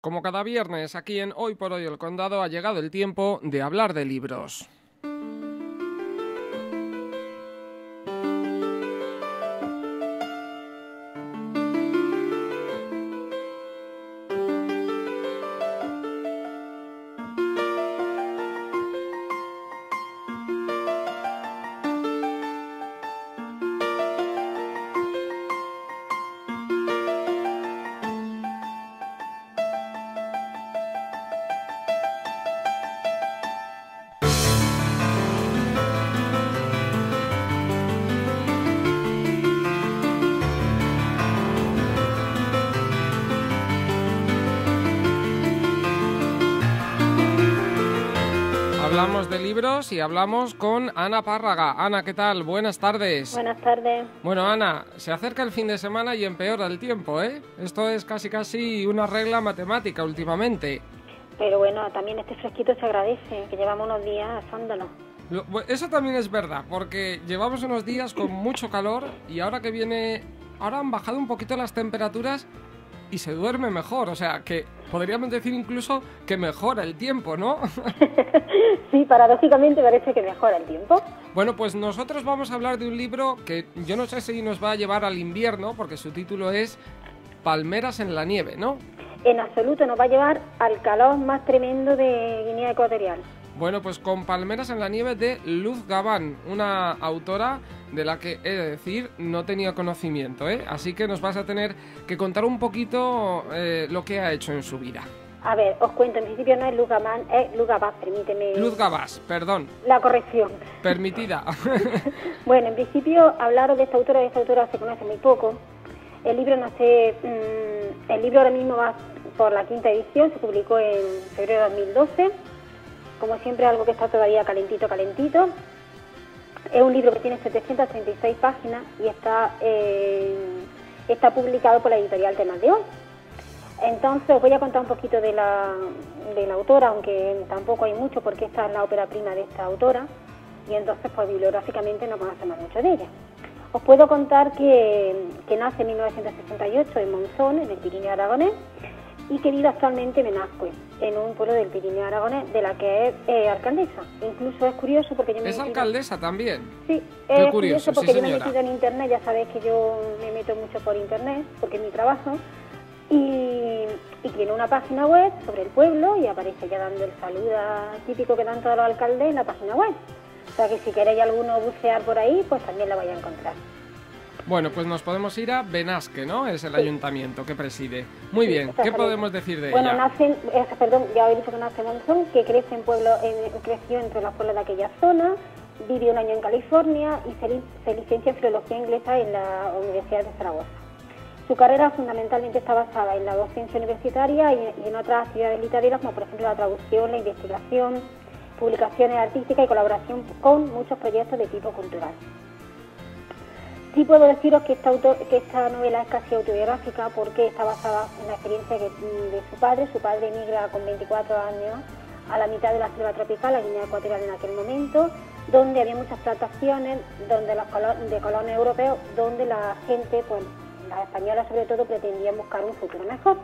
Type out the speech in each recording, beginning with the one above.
Como cada viernes, aquí en Hoy por Hoy el Condado ha llegado el tiempo de hablar de libros. Hablamos de libros y hablamos con Ana Párraga. Ana, ¿qué tal? Buenas tardes. Buenas tardes. Bueno, Ana, se acerca el fin de semana y empeora el tiempo, ¿eh? Esto es casi una regla matemática últimamente. Pero bueno, también este fresquito se agradece, que llevamos unos días asándolo. Eso también es verdad, porque llevamos unos días con mucho calor y ahora que viene... Ahora han bajado un poquito las temperaturas y se duerme mejor, o sea, que podríamos decir incluso que mejora el tiempo, ¿no? Sí, paradójicamente parece que mejora el tiempo. Bueno, pues nosotros vamos a hablar de un libro que yo no sé si nos va a llevar al invierno, porque su título es Palmeras en la nieve, ¿no? En absoluto nos va a llevar al calor más tremendo de Guinea Ecuatorial. Bueno, pues con Palmeras en la nieve de Luz Gabán, una autora de la que, he de decir, no tenía conocimiento, ¿eh? Así que nos vas a tener que contar un poquito lo que ha hecho en su vida. A ver, os cuento, en principio no es Luz Gabán, es Luz Gabás, permíteme. Luz Gabás, perdón. La corrección. Permitida. Bueno, en principio hablaros de esta autora se conoce muy poco. El libro el libro ahora mismo va por la 5ª edición, se publicó en febrero de 2012. Como siempre, algo que está todavía calentito. Es un libro que tiene 736 páginas y está publicado por la editorial Temas de Hoy. Entonces, os voy a contar un poquito de la autora, aunque tampoco hay mucho, porque esta es la ópera prima de esta autora, y entonces, pues bibliográficamente no conocemos mucho de ella. Os puedo contar que nace en 1968 en Monzón, en el Pirineo aragonés, y que vive actualmente en Benasque, en un pueblo del Pirineo aragonés, de la que es alcaldesa. Incluso es curioso porque yo me... ¿Es alcaldesa también? Sí, Qué es curioso, porque sí, yo me he señora. metido en internet, ya sabéis que yo me meto mucho por internet, porque es mi trabajo, y tiene una página web sobre el pueblo y aparece ya dando el saludo típico que dan todos los alcaldes en la página web. O sea que si queréis alguno bucear por ahí, pues también la vais a encontrar. Bueno, pues nos podemos ir a Benasque, ¿no? Es el ayuntamiento que preside. Muy Sí, bien, ¿qué podemos decir de bueno, ella? ya he dicho que nace en Monzón, que crece creció entre los pueblos de aquella zona, vivió un año en California y se licencia en Filología Inglesa en la Universidad de Zaragoza. Su carrera fundamentalmente está basada en la docencia universitaria y en otras actividades literarias, como por ejemplo la traducción, la investigación, publicaciones artísticas y colaboración con muchos proyectos de tipo cultural. Sí puedo deciros que esta novela es casi autobiográfica porque está basada en la experiencia de su padre. Su padre emigra con 24 años a la mitad de la selva tropical, la Guinea Ecuatorial en aquel momento, donde había muchas plantaciones de colonos europeos, donde la gente, pues las españolas sobre todo, pretendían buscar un futuro mejor.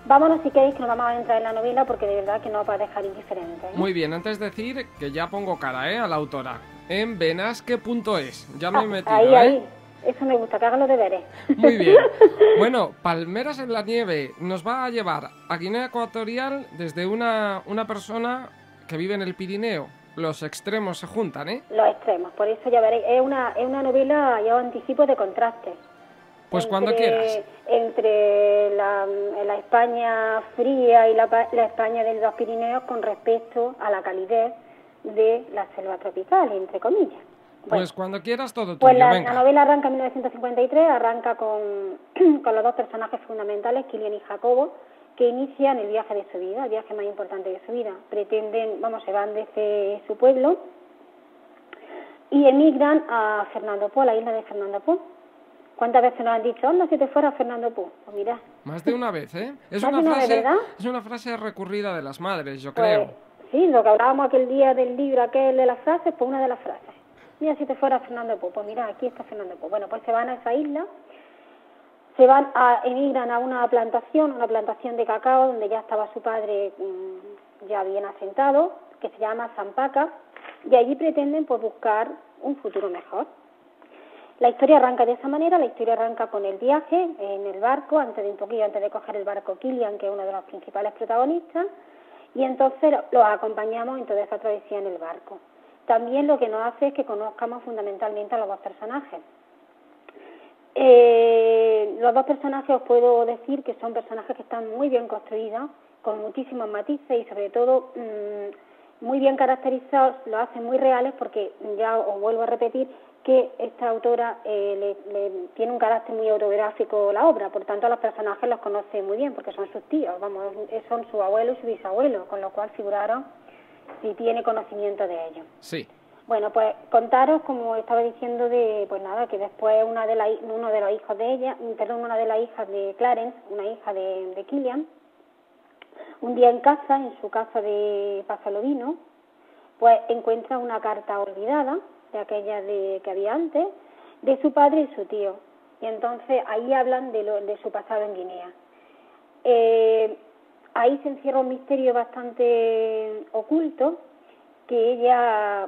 Vámonos, si queréis, que nos vamos a entrar en la novela porque de verdad que no os va a dejar indiferentes, ¿eh? Muy bien, antes de decir que ya pongo cara, a la autora. En benasque.es. Ya me he metido, ahí. Eso me gusta, que hagan los deberes. Muy bien. Bueno, Palmeras en la nieve nos va a llevar a Guinea Ecuatorial desde una persona que vive en el Pirineo. Los extremos se juntan, ¿eh? Los extremos, por eso ya veréis. Es una novela, ya os anticipo, de contrastes. Pues cuando quieras. Entre la España fría y la España de los Pirineos con respecto a la calidez de la selva tropical, entre comillas. Pues cuando quieras todo tuyo, pues la venga. novela arranca en 1953, arranca con los dos personajes fundamentales, Kilian y Jacobo, que inician el viaje de su vida, el viaje más importante de su vida. Se van desde su pueblo y emigran a Fernando Poo, a la isla de Fernando Poo. ¿Cuántas veces nos han dicho, anda, si te fuera Fernando Poo? Pues mira. Más de una vez, ¿eh? Es ¿verdad? Es una frase recurrida de las madres, yo creo. Sí, lo que hablábamos aquel día del libro, aquel de las frases, pues una de las frases. Mira, si te fuera Fernando Poo, pues mira, aquí está Fernando Poo. Bueno, pues se van a esa isla, emigran a una plantación de cacao, donde ya estaba su padre ya bien asentado, que se llama Zampaca, y allí pretenden pues buscar un futuro mejor. La historia arranca de esa manera, la historia arranca con el viaje en el barco, antes de coger el barco Kilian, que es uno de los principales protagonistas, y entonces los acompañamos en toda esa travesía en el barco. También lo que nos hace es que conozcamos fundamentalmente a los dos personajes. Los dos personajes os puedo decir que son personajes que están muy bien construidos, con muchísimos matices y sobre todo muy bien caracterizados, lo hacen muy reales porque ya os vuelvo a repetir que esta autora le tiene un carácter muy autobiográfico la obra, por tanto a los personajes los conoce muy bien porque son sus tíos, son su abuelo y su bisabuelo, con lo cual figuraron si tiene conocimiento de ellos. Sí. Bueno, pues contaros, como estaba diciendo, que después una de las hijas de Clarence, una hija de Kilian, un día en su casa de Pasalovino, pues encuentra una carta olvidada, de aquella que había antes, de su padre y su tío. Y entonces ahí hablan de su pasado en Guinea. Ahí se encierra un misterio bastante oculto que ella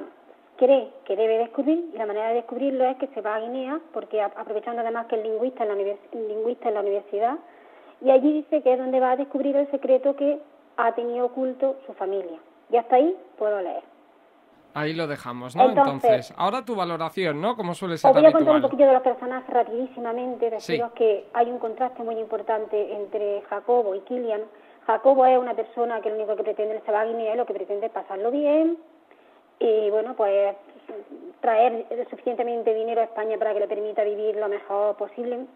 cree que debe descubrir, y la manera de descubrirlo es que se va a Guinea, porque aprovechando además que es lingüista en la universidad, y allí dice que es donde va a descubrir el secreto que ha tenido oculto su familia. Y hasta ahí puedo leer. Ahí lo dejamos, ¿no? Entonces, ahora tu valoración, ¿no? Como suele ser habitual. Os voy a contar habitual. un poquillo de los personajes rapidísimamente, deciros que hay un contraste muy importante entre Jacobo y Kilian. Jacobo es una persona que lo único que pretende es a Guinea, lo que pretende es pasarlo bien y, bueno, pues traer suficientemente dinero a España para que le permita vivir lo mejor posible,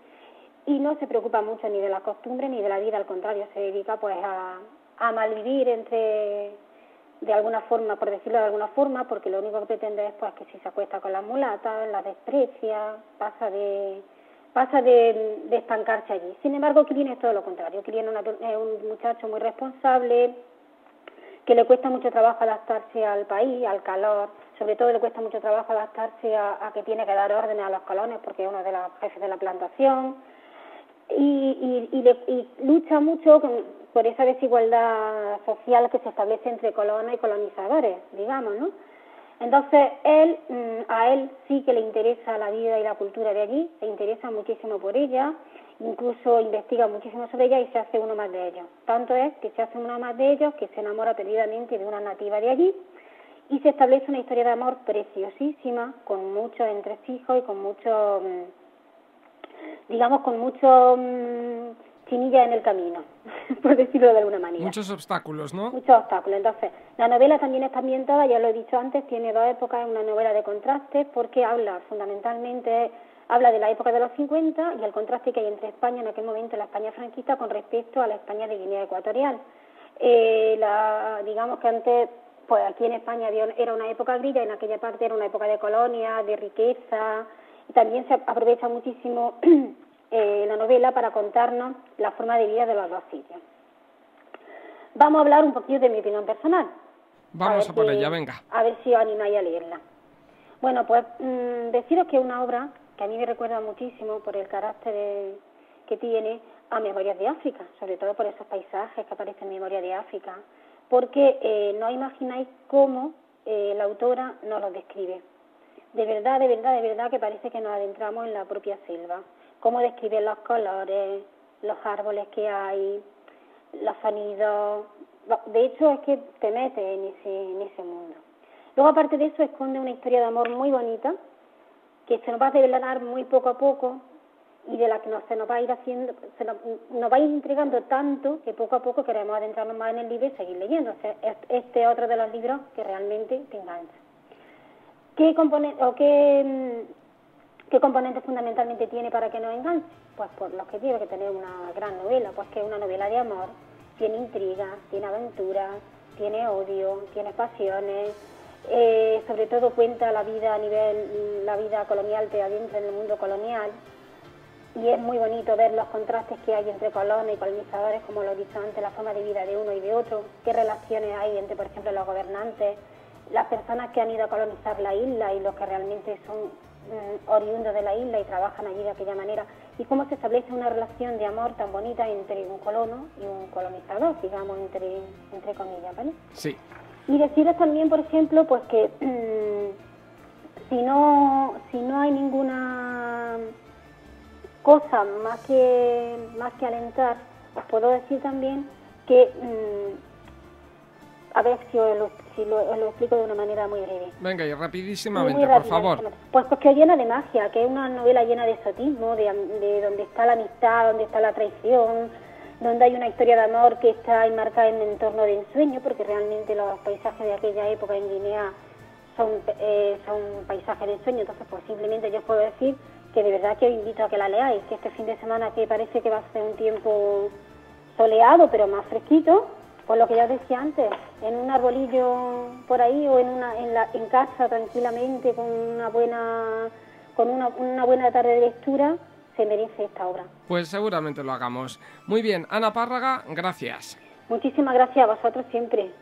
y no se preocupa mucho ni de la costumbre ni de la vida, al contrario, se dedica pues a malvivir de alguna forma, por decirlo de alguna forma, porque lo único que pretende es pues que si se acuesta con las mulatas, las desprecia, pasa de estancarse allí. Sin embargo, Kilian es todo lo contrario. Kilian es un muchacho muy responsable, que le cuesta mucho trabajo adaptarse al país, al calor, sobre todo le cuesta mucho trabajo adaptarse a que tiene que dar órdenes a los colonos porque es uno de los jefes de la plantación, y lucha mucho por esa desigualdad social que se establece entre colonos y colonizadores, digamos, ¿no? Entonces, a él sí que le interesa la vida y la cultura de allí, se interesa muchísimo por ella, incluso investiga muchísimo sobre ella y se hace uno más de ellos. Tanto es que se hace uno más de ellos que se enamora perdidamente de una nativa de allí y se establece una historia de amor preciosísima, con muchos entresijos y con mucho, chinilla en el camino, por decirlo de alguna manera. Muchos obstáculos, ¿no? Muchos obstáculos. Entonces, la novela también está ambientada, ya lo he dicho antes, tiene dos épocas, es una novela de contrastes, porque habla de la época de los 50 y el contraste que hay entre España en aquel momento, la España franquista, con respecto a la España de Guinea Ecuatorial. Digamos que antes, pues aquí en España era una época grilla, en aquella parte era una época de colonia, de riqueza, y también se aprovecha muchísimo la novela para contarnos la forma de vida de los dos sitios. Vamos a hablar un poquito de mi opinión personal. Vamos a por ella, venga. A ver si os animáis a leerla. Bueno, pues deciros que es una obra que a mí me recuerda muchísimo por el carácter que tiene a Memorias de África, sobre todo por esos paisajes que aparecen en Memorias de África, porque no imagináis cómo la autora nos los describe. De verdad que parece que nos adentramos en la propia selva. Cómo describe los colores, los árboles que hay, los sonidos. De hecho, es que te metes en ese mundo. Luego, aparte de eso, esconde una historia de amor muy bonita, que se nos va a develar muy poco a poco, y de la que se nos va a ir nos va a ir entregando tanto que poco a poco queremos adentrarnos más en el libro y seguir leyendo. O sea, este es otro de los libros que realmente te engancha. ¿Qué componentes fundamentalmente tiene para que nos enganche? Pues por los que tiene que tener una gran novela, pues que es una novela de amor, tiene intriga, tiene aventuras, tiene odio, tiene pasiones, sobre todo cuenta la vida la vida colonial, te adentra en el mundo colonial, y es muy bonito ver los contrastes que hay entre colonos y colonizadores, como lo he dicho antes, la forma de vida de uno y de otro, qué relaciones hay entre, por ejemplo, los gobernantes, las personas que han ido a colonizar la isla y los que realmente son oriundos de la isla y trabajan allí de aquella manera, y cómo se establece una relación de amor tan bonita entre un colono y un colonizador, digamos, entre comillas, ¿vale? Sí. Y deciros también, por ejemplo, pues que si no hay ninguna cosa más que alentar, os puedo decir también que, a ver si os lo explico de una manera muy breve. Venga, y rapidísimamente, Muy por rápida, favor. Pues que os llena de magia, que es una novela llena de exotismo, de donde está la amistad, donde está la traición, donde hay una historia de amor que está enmarcada en un entorno de ensueño, porque realmente los paisajes de aquella época en Guinea son paisajes de ensueño. Entonces, pues simplemente yo os puedo decir que de verdad que os invito a que la leáis, que este fin de semana, que parece que va a ser un tiempo soleado, pero más fresquito, pues lo que ya os decía antes, en un arbolillo por ahí o en casa tranquilamente con una buena tarde de lectura, se merece esta obra. Pues seguramente lo hagamos. Muy bien, Ana Párraga, gracias. Muchísimas gracias a vosotros siempre.